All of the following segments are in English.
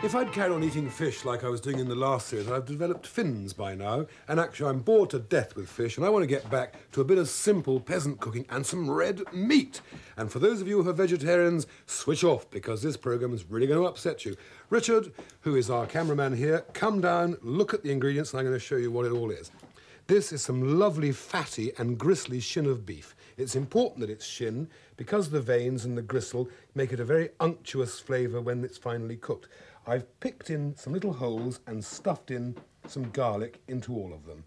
If I'd carried on eating fish like I was doing in the last series, I'd have developed fins by now, and actually I'm bored to death with fish, and I want to get back to a bit of simple peasant cooking and some red meat. And for those of you who are vegetarians, switch off, because this programme is really going to upset you. Richard, who is our cameraman here, come down, look at the ingredients, and I'm going to show you what it all is. This is some lovely fatty and gristly shin of beef. It's important that it's shin because the veins and the gristle make it a very unctuous flavour when it's finally cooked. I've picked in some little holes and stuffed in some garlic into all of them.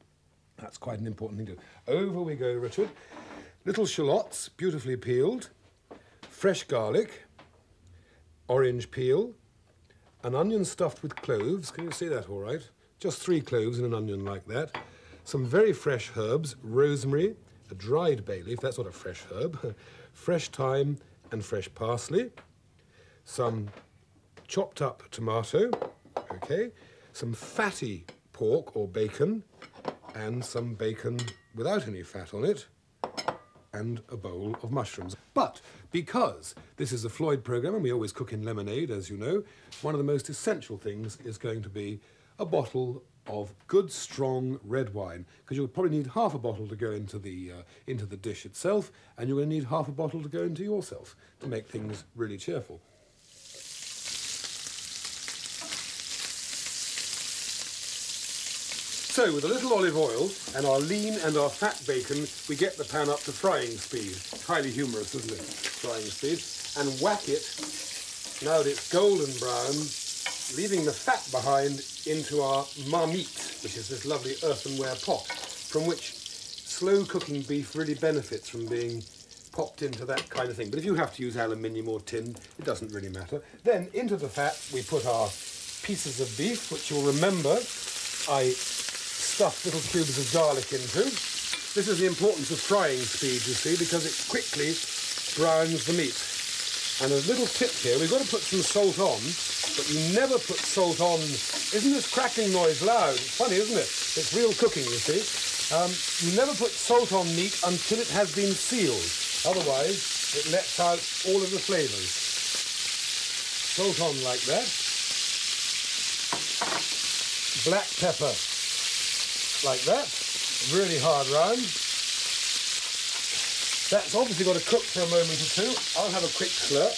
That's quite an important thing to do. Over we go, Richard. Little shallots, beautifully peeled, fresh garlic, orange peel, an onion stuffed with cloves. Can you see that all right? Just 3 cloves in an onion like that. Some very fresh herbs, rosemary, a dried bay leaf, that's not a fresh herb, fresh thyme and fresh parsley, some chopped up tomato, okay, some fatty pork or bacon, and some bacon without any fat on it, and a bowl of mushrooms. But because this is a Floyd programme and we always cook in lemonade, as you know, one of the most essential things is going to be a bottle of good strong red wine, because you'll probably need half a bottle to go into the dish itself, and you're going to need half a bottle to go into yourself to make things really cheerful. So with a little olive oil and our lean and our fat bacon, we get the pan up to frying speed. It's highly humorous, isn't it? Frying speed. And whack it, now that it's golden brown, leaving the fat behind into our marmite, which is this lovely earthenware pot, from which slow cooking beef really benefits from being popped into that kind of thing. But if you have to use aluminium or tin, it doesn't really matter. Then into the fat we put our pieces of beef, which you'll remember I stuffed little cubes of garlic into. This is the importance of frying speed, you see, because it quickly browns the meat. And a little tip here, we've got to put some salt on, but you never put salt on. Isn't this crackling noise loud? It's funny, isn't it? It's real cooking, you see. You never put salt on meat until it has been sealed. Otherwise, it lets out all of the flavours. Salt on like that. Black pepper like that. Really hard round. That's obviously got to cook for a moment or two. I'll have a quick slurp.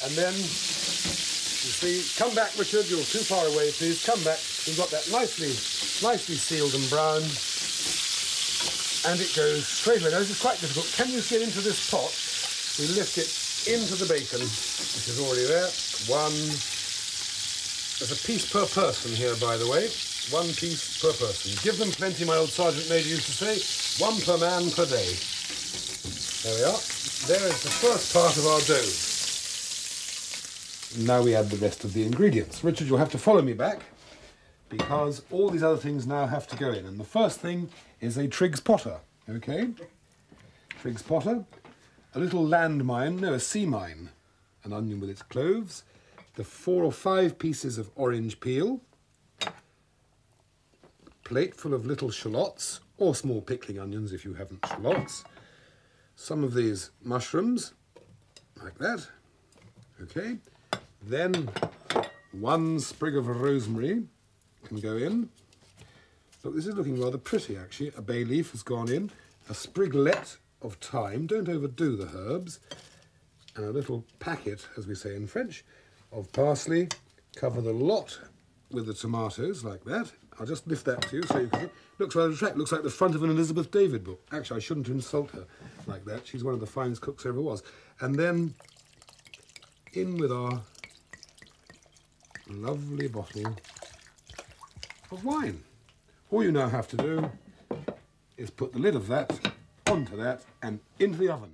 And then, you see, come back, Richard, you're too far away, please. Come back. We've got that nicely sealed and browned. And it goes straight away. Now, this is quite difficult. Can you get into this pot? We lift it into the bacon, which is already there. There's a piece per person here, by the way. 1 piece per person. Give them plenty, my old Sergeant Major used to say. 1 per man per day. There we are. There is the first part of our dough. Now we add the rest of the ingredients. Richard, you'll have to follow me back, because all these other things now have to go in. And the first thing is a Triggs Potter, okay? Triggs Potter. A little landmine, no, a sea mine. An onion with its cloves. The 4 or 5 pieces of orange peel. Plate full of little shallots, or small pickling onions if you haven't shallots. Some of these mushrooms, like that. Okay. Then 1 sprig of rosemary can go in. Look, this is looking rather pretty actually. A bay leaf has gone in. A spriglet of thyme, don't overdo the herbs. And a little packet, as we say in French, of parsley. Cover the lot with the tomatoes like that. I'll just lift that to you so you can see. Looks rather attractive. Looks like the front of an Elizabeth David book. Actually, I shouldn't insult her like that. She's one of the finest cooks there ever was. And then in with our lovely bottle of wine. All you now have to do is put the lid of that onto that and into the oven.